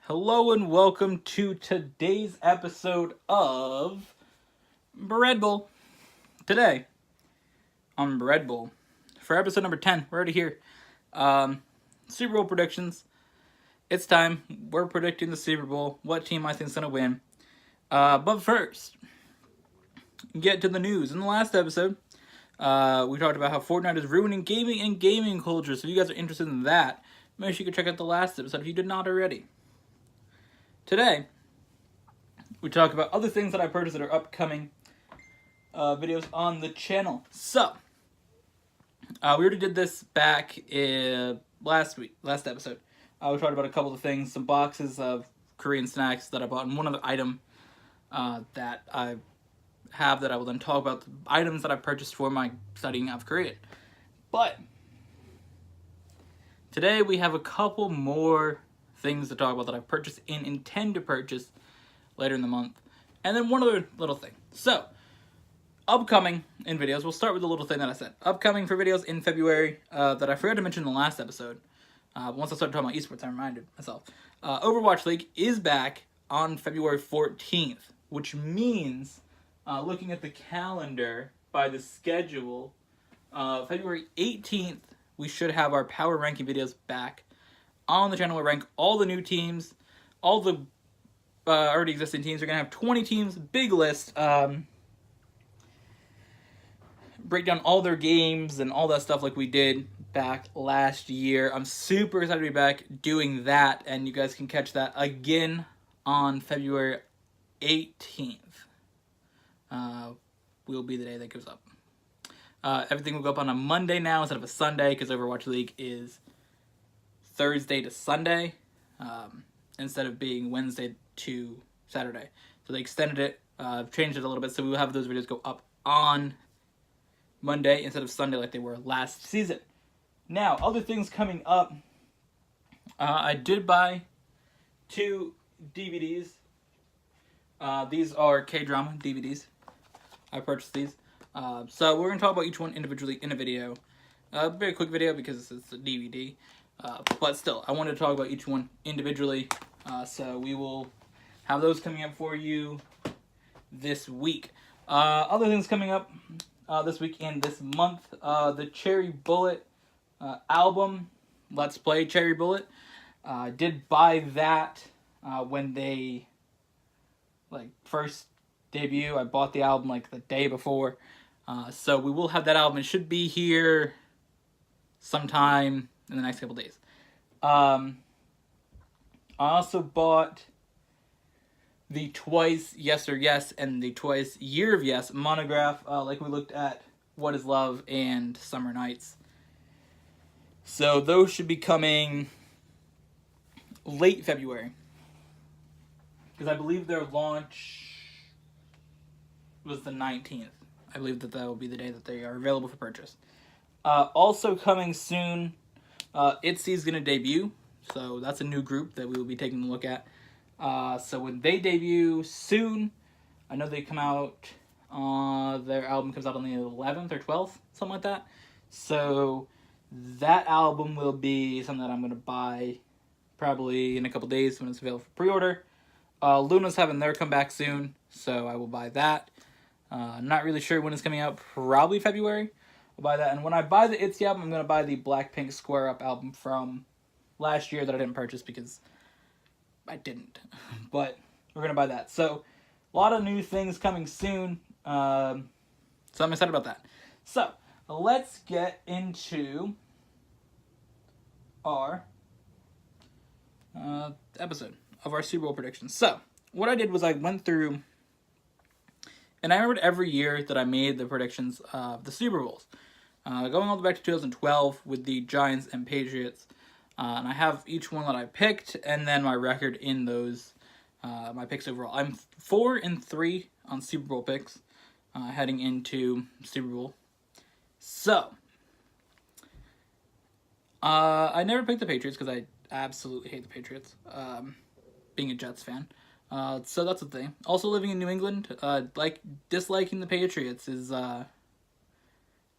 Hello and welcome to today's episode of Bread Bowl. Today, on Bread Bowl, for episode number 10, we're already here. Super Bowl predictions. It's time. We're predicting the Super Bowl, what team I think is going to win. But first, get to the news. In the last episode, we talked about how Fortnite is ruining gaming and gaming culture. So if you guys are interested in that, make sure you can check out the last episode if you did not already. Today, we talk about other things that I purchased that are upcoming videos on the channel. So, we already did this back in last episode. We talked about a couple of things, some boxes of Korean snacks that I bought, and one other item that I have that I will then talk about, the items that I purchased for my studying of Korean. But, today we have a couple more things to talk about that I purchased and intend to purchase later in the month. And then one other little thing. So, upcoming in videos, we'll start with the little thing that I said. Upcoming for videos in February that I forgot to mention in the last episode. Once I started talking about esports, I reminded myself. Overwatch League is back on February 14th, which means, looking at the calendar by the schedule, February 18th, we should have our power ranking videos back on the channel. We rank all the new teams, all the already existing teams. We're going to have 20 teams, big list. Break down all their games and all that stuff like we did back last year. I'm super excited to be back doing that, and you guys can catch that again on February 18th. Will be the day that goes up. Everything will go up on a Monday now instead of a Sunday because Overwatch League is Thursday to Sunday instead of being Wednesday to Saturday. So they extended it, changed it a little bit, so we will have those videos go up on Monday instead of Sunday like they were last season. Now, other things coming up. I did buy 2 DVDs. These are K-drama DVDs. I purchased these. So we're going to talk about each one individually in a video. Very quick video because it's a DVD. But still, I wanted to talk about each one individually. So we will have those coming up for you this week. Other things coming up this week and this month. The Cherry Bullet album. Let's Play Cherry Bullet. I did buy that when they first debut. I bought the album the day before. So we will have that album. It should be here sometime in the next couple days. I also bought the Twice Yes or Yes and the Twice Year of Yes monograph, like we looked at What Is Love and Summer Nights. So those should be coming late February, because I believe their launch was the 19th. I believe that will be the day that they are available for purchase. Also coming soon, ITZY is going to debut, so that's a new group that we will be taking a look at. So when they debut soon, I know they come out, their album comes out on the 11th or 12th, something like that. So that album will be something that I'm going to buy probably in a couple days when it's available for pre-order. LII's having their comeback soon, so I will buy that. I'm not really sure when it's coming out, probably February. I'll buy that, and when I buy the ITZY album, I'm going to buy the Blackpink Square Up album from last year that I didn't purchase because I didn't. But we're going to buy that. So, a lot of new things coming soon. So I'm excited about that. So, let's get into our episode of our Super Bowl predictions. So, what I did was I went through, and I remembered every year that I made the predictions of the Super Bowls. Going all the way back to 2012 with the Giants and Patriots. And I have each one that I picked, and then my record in those, my picks overall. I'm 4-3 on Super Bowl picks, heading into Super Bowl. So, I never picked the Patriots because I absolutely hate the Patriots, being a Jets fan. So that's the thing. Also living in New England, disliking the Patriots is,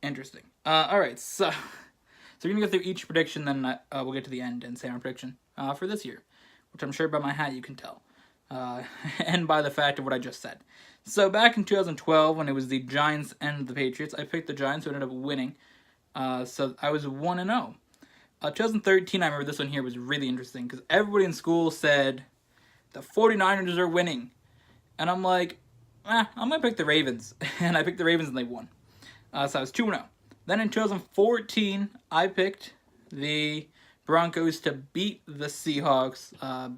interesting. Alright, so we're going to go through each prediction, then we'll get to the end and say our prediction for this year. which I'm sure by my hat you can tell, and by the fact of what I just said. So back in 2012, when it was the Giants and the Patriots, I picked the Giants, who ended up winning. So I was 1-0. 2013, I remember this one here was really interesting because everybody in school said the 49ers are winning. And I'm like, I'm going to pick the Ravens. And I picked the Ravens and they won. So I was 2-0. Then in 2014, I picked the Broncos to beat the Seahawks.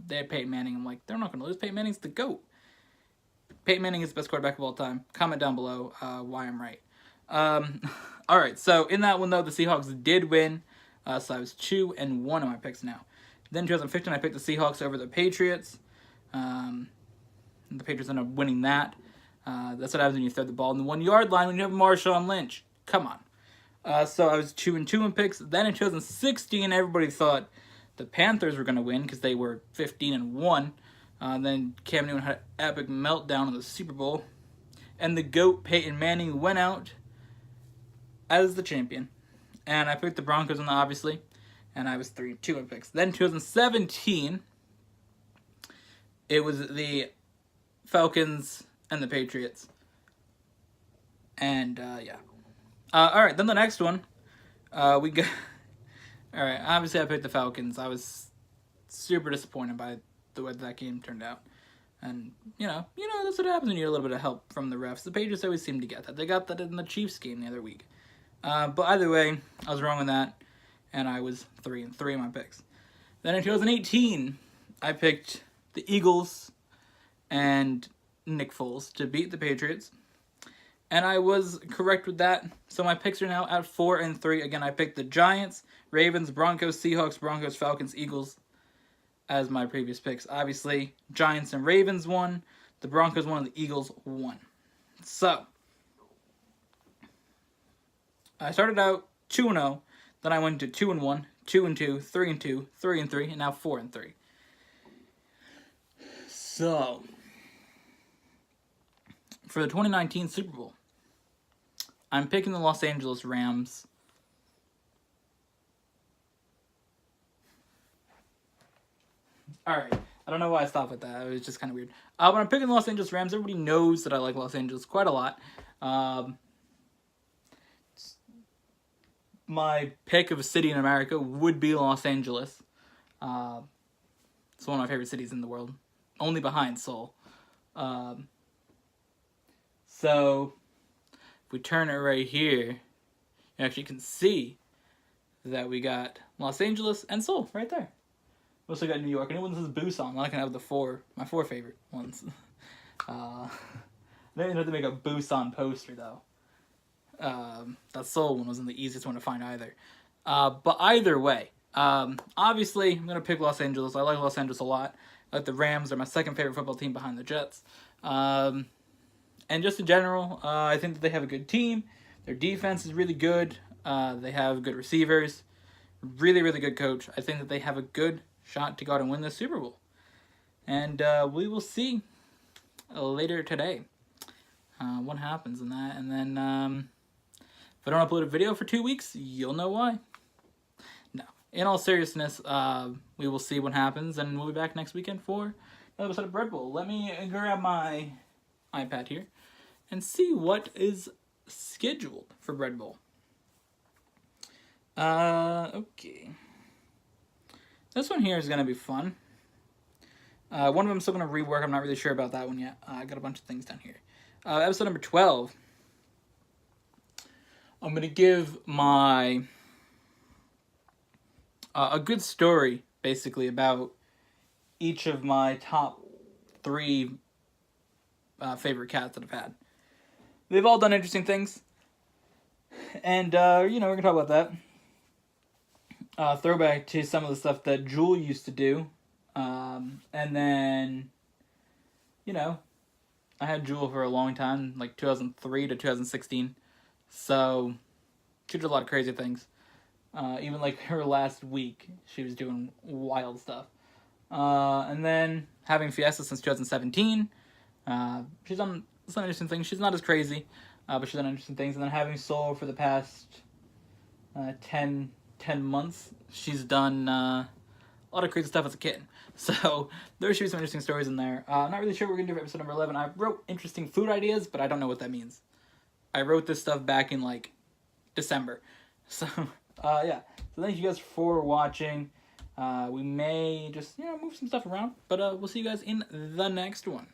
They had Peyton Manning. I'm like, they're not going to lose. Peyton Manning's the GOAT. Peyton Manning is the best quarterback of all time. Comment down below why I'm right. All right, so in that one, though, the Seahawks did win. So I was 2-1 in my picks now. Then in 2015, I picked the Seahawks over the Patriots. The Patriots ended up winning that. That's what happens when you throw the ball in the 1 yard line when you have Marshawn Lynch. Come on. So I was 2-2 in picks. Then in 2016, everybody thought the Panthers were going to win because they were 15-1. Then Cam Newton had an epic meltdown in the Super Bowl. And the GOAT, Peyton Manning, went out as the champion. And I picked the Broncos on that, obviously. And I was 3-2 in picks. Then 2017, it was the Falcons and the Patriots. And, yeah. Alright, then the next one, we got... Alright, obviously I picked the Falcons. I was super disappointed by the way that game turned out. And, you know, that's what happens when you need a little bit of help from the refs. The Patriots always seem to get that. They got that in the Chiefs game the other week. But either way, I was wrong on that, and I was 3-3 in my picks. Then in 2018, I picked the Eagles and Nick Foles to beat the Patriots, and I was correct with that. So my picks are now at 4-3. Again, I picked the Giants, Ravens, Broncos, Seahawks, Broncos, Falcons, Eagles as my previous picks. Obviously, Giants and Ravens won, the Broncos won, and the Eagles won. So I started out 2-0, then I went to 2-1, 2-2, 3-2, 3-3, and now 4-3. So, for the 2019 Super Bowl, I'm picking the Los Angeles Rams. Alright, I don't know why I stopped with that. It was just kind of weird. But I'm picking the Los Angeles Rams. Everybody knows that I like Los Angeles quite a lot. My pick of a city in America would be Los Angeles. It's one of my favorite cities in the world. Only behind Seoul. So, if we turn it right here, you actually can see that we got Los Angeles and Seoul right there. We also got New York. Anyone that says Busan, I'm not going to have my four favorite ones. I didn't have to make a Busan poster, though. That Seoul one wasn't the easiest one to find either. But either way, obviously, I'm going to pick Los Angeles. I like Los Angeles a lot. I like the Rams. They're my second favorite football team behind the Jets. And just in general, I think that they have a good team. Their defense is really good. They have good receivers. Really, really good coach. I think that they have a good shot to go out and win the Super Bowl. And we will see later today what happens in that. And then if I don't upload a video for 2 weeks, you'll know why. No. In all seriousness, we will see what happens. And we'll be back next weekend for another episode of Bread Bowl. Let me grab my iPad here and see what is scheduled for Bread Bowl. Okay. This one here is going to be fun. One of them I'm still going to rework. I'm not really sure about that one yet. I got a bunch of things down here. Episode number 12. I'm going to give my a good story, basically, about each of my top 3 favorite cats that I've had. They've all done interesting things. And, we're going to talk about that. Throwback to some of the stuff that Jewel used to do. And then, I had Jewel for a long time, like 2003 to 2016. So, she did a lot of crazy things. Even like her last week, she was doing wild stuff. And then having Fiesta since 2017. She's done some interesting things. She's not as crazy, but she's done interesting things. And then having Soul for the past 10 months, she's done a a lot of crazy stuff as a kid. So there should be some interesting stories in there. I'm not really sure what we're going to do for episode number 11. I wrote interesting food ideas, but I don't know what that means. I wrote this stuff back in, like, December. So, yeah. So thank you guys for watching. We may just, move some stuff around. But we'll see you guys in the next one.